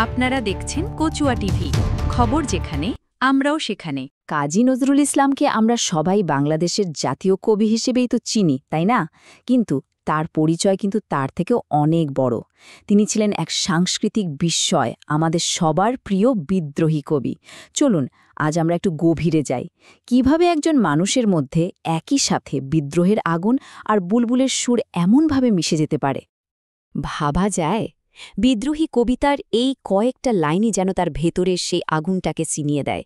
আপনারা দেখছেন কচুয়া টিভি, খবর যেখানে আমরাও সেখানে। কাজী নজরুল ইসলামকে আমরা সবাই বাংলাদেশের জাতীয় কবি হিসেবেই তো চিনি, তাই না? কিন্তু তার পরিচয় কিন্তু তার থেকেও অনেক বড়। তিনি ছিলেন এক সাংস্কৃতিক বিস্ময়, আমাদের সবার প্রিয় বিদ্রোহী কবি। চলুন আজ আমরা একটু গভীরে যাই, কিভাবে একজন মানুষের মধ্যে একই সাথে বিদ্রোহের আগুন আর বুলবুলের সুর এমনভাবে মিশে যেতে পারে। ভাবা যায়, বিদ্রোহী কবিতার এই কয়েকটা লাইনই যেন তার ভেতরে সেই আগুনটাকে চিনিয়ে দেয়।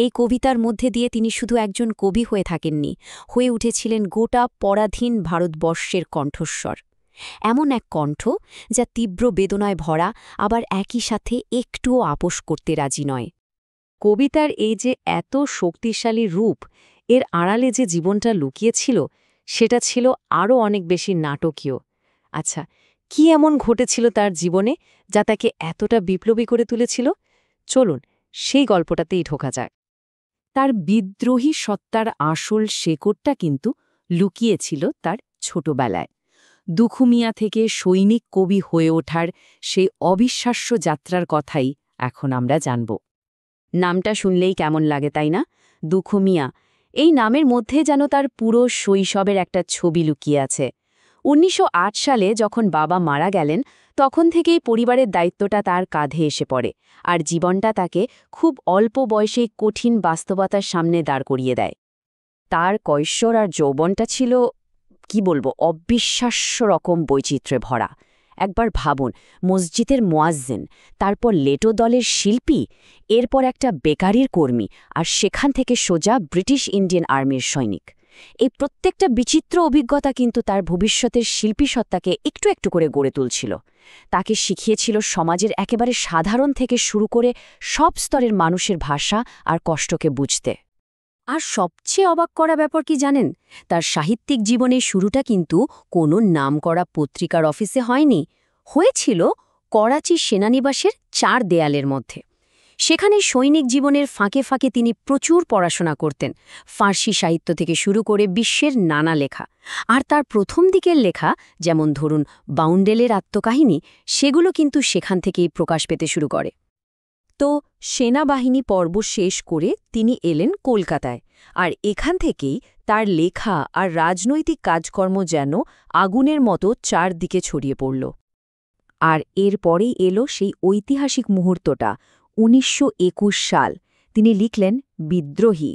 এই কবিতার মধ্যে দিয়ে তিনি শুধু একজন কবি হয়ে থাকেননি, হয়ে উঠেছিলেন গোটা পরাধীন ভারতবর্ষের কণ্ঠস্বর। এমন এক কণ্ঠ যা তীব্র বেদনায় ভরা, আবার একই সাথে একটুও আপোস করতে রাজি নয়। কবিতার এই যে এত শক্তিশালী রূপ, এর আড়ালে যে জীবনটা লুকিয়েছিল, সেটা ছিল আরও অনেক বেশি নাটকীয়। আচ্ছা, কি এমন ঘটেছিল তার জীবনে যা তাকে এতটা বিপ্লবী করে তুলেছিল? চলুন সেই গল্পটাতেই ঢোকা যাক। তার বিদ্রোহী সত্তার আসল শেকড়টা কিন্তু লুকিয়েছিল তার ছোটবেলায়। দুখুমিয়া থেকে সৈনিক কবি হয়ে ওঠার সেই অবিশ্বাস্য যাত্রার কথাই এখন আমরা জানব। নামটা শুনলেই কেমন লাগে, তাই না? দুখুমিয়া, এই নামের মধ্যে যেন তার পুরো শৈশবের একটা ছবি লুকিয়ে আছে। ১৯০৮ সালে যখন বাবা মারা গেলেন, তখন থেকেই পরিবারের দায়িত্বটা তার কাঁধে এসে পড়ে, আর জীবনটা তাকে খুব অল্প বয়সেই কঠিন বাস্তবতার সামনে দাঁড় করিয়ে দেয়। তার কৈশোর আর যৌবনটা ছিল, কি বলবো, অবিশ্বাস্য রকম বৈচিত্র্যে ভরা। একবার ভাবুন, মসজিদের মুয়াজ্জিন, তারপর লেটো দলের শিল্পী, এরপর একটা বেকারির কর্মী, আর সেখান থেকে সোজা ব্রিটিশ ইন্ডিয়ান আর্মির সৈনিক। এই প্রত্যেকটা বিচিত্র অভিজ্ঞতা কিন্তু তার ভবিষ্যতের শিল্পী সত্তাকে একটু একটু করে গড়ে তুলছিল। তাকে শিখিয়েছিল সমাজের একেবারে সাধারণ থেকে শুরু করে সব স্তরের মানুষের ভাষা আর কষ্টকে বুঝতে। আর সবচেয়ে অবাক করা ব্যাপার কি জানেন? তার সাহিত্যিক জীবনের শুরুটা কিন্তু কোনো নামকরা পত্রিকার অফিসে হয়নি, হয়েছিল করাচি সেনানিবাসের ৪ দেয়ালের মধ্যে। সেখানে সৈনিক জীবনের ফাঁকে ফাঁকে তিনি প্রচুর পড়াশোনা করতেন, ফার্সি সাহিত্য থেকে শুরু করে বিশ্বের নানা লেখা। আর তার প্রথম দিকের লেখা, যেমন ধরুন বাউন্ডেলের আত্মকাহিনী, সেগুলো কিন্তু সেখান থেকেই প্রকাশ পেতে শুরু করে। তো সেনাবাহিনী পর্ব শেষ করে তিনি এলেন কলকাতায়, আর এখান থেকেই তার লেখা আর রাজনৈতিক কাজকর্ম যেন আগুনের মতো চারদিকে ছড়িয়ে পড়ল। আর এরপরেই এলো সেই ঐতিহাসিক মুহূর্তটা, ১৯২১ সাল। তিনি লিখলেন বিদ্রোহী।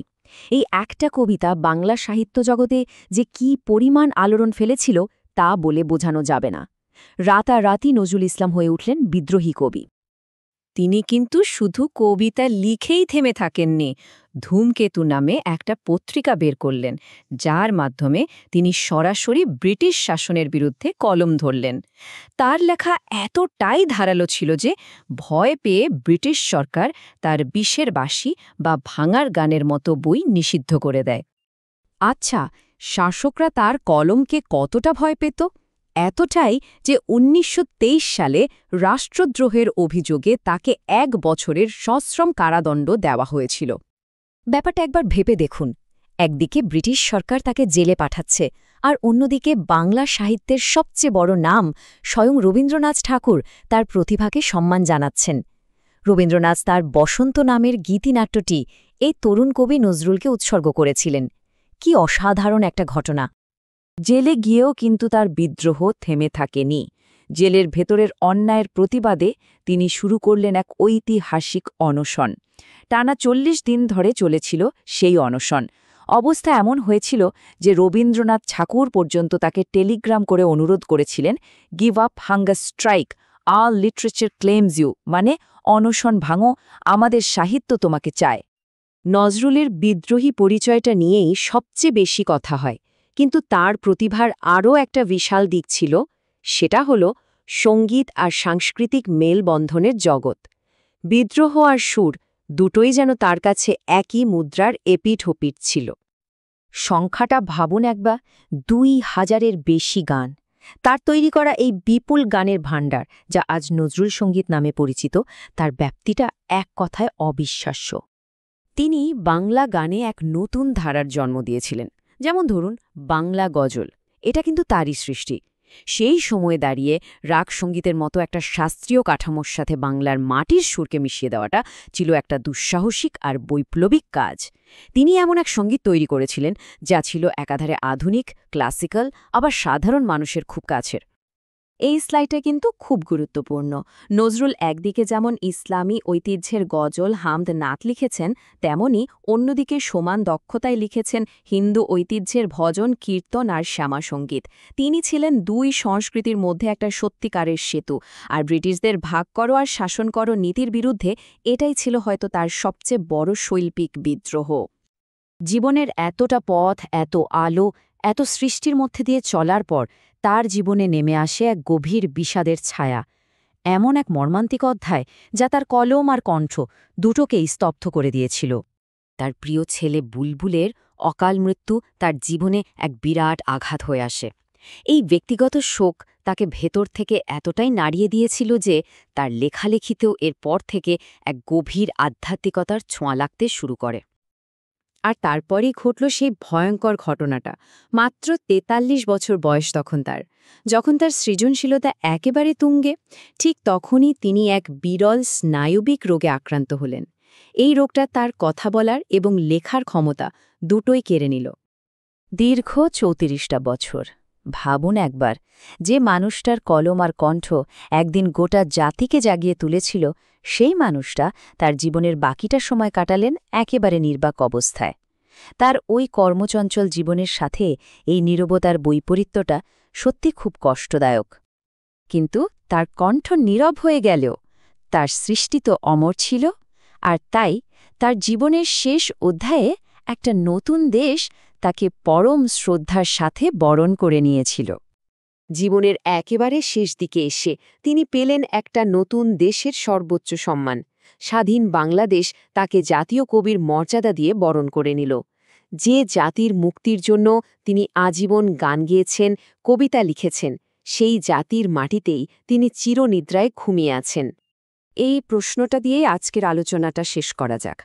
এই একটা কবিতা বাংলা সাহিত্য জগতে যে কি পরিমাণ আলোড়ন ফেলেছিল তা বলে বোঝানো যাবে না। রাতারাতি নজরুল ইসলাম হয়ে উঠলেন বিদ্রোহী কবি। তিনি কিন্তু শুধু কবিতা লিখেই থেমে থাকেননি, ধূমকেতু নামে একটা পত্রিকা বের করলেন, যার মাধ্যমে তিনি সরাসরি ব্রিটিশ শাসনের বিরুদ্ধে কলম ধরলেন। তার লেখা এতটাই ধারালো ছিল যে ভয় পেয়ে ব্রিটিশ সরকার তার বিষের বাঁশি বা ভাঙার গানের মতো বই নিষিদ্ধ করে দেয়। আচ্ছা, শাসকরা তার কলমকে কতটা ভয় পেত? এতটাই যে ১৯২৩ সালে রাষ্ট্রদ্রোহের অভিযোগে তাকে ১ বছরের সশ্রম কারাদণ্ড দেওয়া হয়েছিল। ব্যাপারটা একবার ভেবে দেখুন, একদিকে ব্রিটিশ সরকার তাকে জেলে পাঠাচ্ছে, আর অন্যদিকে বাংলা সাহিত্যের সবচেয়ে বড় নাম স্বয়ং রবীন্দ্রনাথ ঠাকুর তার প্রতিভাকে সম্মান জানাচ্ছেন। রবীন্দ্রনাথ তার বসন্ত নামের গীতিনাট্যটি এই তরুণ কবি নজরুলকে উৎসর্গ করেছিলেন। কি অসাধারণ একটা ঘটনা! জেলে গিয়েও কিন্তু তার বিদ্রোহ থেমে থাকেনি। জেলের ভেতরের অন্যায়ের প্রতিবাদে তিনি শুরু করলেন এক ঐতিহাসিক অনশন। টানা ৪০ দিন ধরে চলেছিল সেই অনশন। অবস্থা এমন হয়েছিল যে রবীন্দ্রনাথ ঠাকুর পর্যন্ত তাকে টেলিগ্রাম করে অনুরোধ করেছিলেন, give up hunger strike, all literature claims you, মানে অনশন ভাঙো, আমাদের সাহিত্য তোমাকে চায়। নজরুলের বিদ্রোহী পরিচয়টা নিয়েই সবচেয়ে বেশি কথা হয়, কিন্তু তার প্রতিভার আরও একটা বিশাল দিক ছিল, সেটা হল সঙ্গীত আর সাংস্কৃতিক মেলবন্ধনের জগৎ। বিদ্রোহ আর সুর দুটোই যেন তার কাছে একই মুদ্রার এপিঠ-ওপিঠ ছিল। সংখ্যাটা ভাবুন একবার, ২,০০০-এর বেশি গান। তার তৈরি করা এই বিপুল গানের ভাণ্ডার, যা আজ নজরুল সঙ্গীত নামে পরিচিত, তার ব্যাপ্তিটা এক কথায় অবিশ্বাস্য। তিনি বাংলা গানে এক নতুন ধারার জন্ম দিয়েছিলেন, যেমন ধরুন বাংলা গজল। এটা কিন্তু তারই সৃষ্টি। সেই সময়ে দাঁড়িয়ে রাগ সঙ্গীতের মতো একটা শাস্ত্রীয় কাঠামোর সাথে বাংলার মাটির সুরকে মিশিয়ে দেওয়াটা ছিল একটা দুঃসাহসিক আর বৈপ্লবিক কাজ। তিনি এমন এক সঙ্গীত তৈরি করেছিলেন যা ছিল একাধারে আধুনিক, ক্লাসিক্যাল, আবার সাধারণ মানুষের খুব কাছের। এই স্লাইডটা কিন্তু খুব গুরুত্বপূর্ণ। নজরুল একদিকে যেমন ইসলামী ঐতিহ্যের গজল, হামদ, নাত লিখেছেন, তেমনি অন্যদিকে সমান দক্ষতায় লিখেছেন হিন্দু ঐতিহ্যের ভজন, কীর্তন আর শ্যামাসঙ্গীত। তিনি ছিলেন দুই সংস্কৃতির মধ্যে একটা সত্যিকারের সেতু, আর ব্রিটিশদের ভাগ করো আর শাসন করো নীতির বিরুদ্ধে এটাই ছিল হয়তো তার সবচেয়ে বড় শৈল্পিক বিদ্রোহ। জীবনের এতটা পথ, এত আলো, এত সৃষ্টির মধ্যে দিয়ে চলার পর তার জীবনে নেমে আসে এক গভীর বিষাদের ছায়া, এমন এক মর্মান্তিক অধ্যায় যা তার কলম আর কণ্ঠ দুটোকেই স্তব্ধ করে দিয়েছিল। তার প্রিয় ছেলে বুলবুলের অকাল মৃত্যু তার জীবনে এক বিরাট আঘাত হয়ে আসে। এই ব্যক্তিগত শোক তাকে ভেতর থেকে এতটাই নাড়িয়ে দিয়েছিল যে তার লেখালেখিতেও এরপর থেকে এক গভীর আধ্যাত্মিকতার ছোঁয়া লাগতে শুরু করে। আর তারপরেই ঘটল সেই ভয়ঙ্কর ঘটনাটা। মাত্র ৪৩ বছর বয়স তখন তার, যখন তার সৃজনশীলতা একেবারে তুঙ্গে, ঠিক তখনই তিনি এক বিরল স্নায়বিক রোগে আক্রান্ত হলেন। এই রোগটা তার কথা বলার এবং লেখার ক্ষমতা দুটোই কেড়ে নিল। দীর্ঘ ৩৪টা বছর। ভাবুন একবার, যে মানুষটার কলম আর কণ্ঠ একদিন গোটা জাতিকে জাগিয়ে তুলেছিল, সেই মানুষটা তার জীবনের বাকিটা সময় কাটালেন একেবারে নির্বাক অবস্থায়। তার ওই কর্মচঞ্চল জীবনের সাথে এই নীরবতার বৈপরীত্যটা সত্যি খুব কষ্টদায়ক। কিন্তু তার কণ্ঠ নীরব হয়ে গেলেও তার সৃষ্টি তো অমর ছিল, আর তাই তার জীবনের শেষ অধ্যায়ে একটা নতুন দেশ তাকে পরম শ্রদ্ধার সাথে বরণ করে নিয়েছিল। জীবনের একেবারে শেষ দিকে এসে তিনি পেলেন একটা নতুন দেশের সর্বোচ্চ সম্মান। স্বাধীন বাংলাদেশ তাকে জাতীয় কবির মর্যাদা দিয়ে বরণ করে নিল। যে জাতির মুক্তির জন্য তিনি আজীবন গান গেয়েছেন, কবিতা লিখেছেন, সেই জাতির মাটিতেই তিনি চিরনিদ্রায় ঘুমিয়ে আছেন। এই প্রশ্নটা দিয়েই আজকের আলোচনাটা শেষ করা যাক।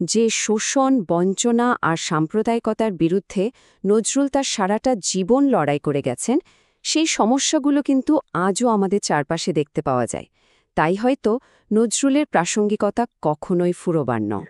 যে শোষণ, বঞ্চনা আর সাম্প্রদায়িকতার বিরুদ্ধে নজরুল তার সারাটা জীবন লড়াই করে গেছেন, সেই সমস্যাগুলো কিন্তু আজও আমাদের চারপাশে দেখতে পাওয়া যায়। তাই হয়তো নজরুলের প্রাসঙ্গিকতা কখনোই ফুরোবার নয়।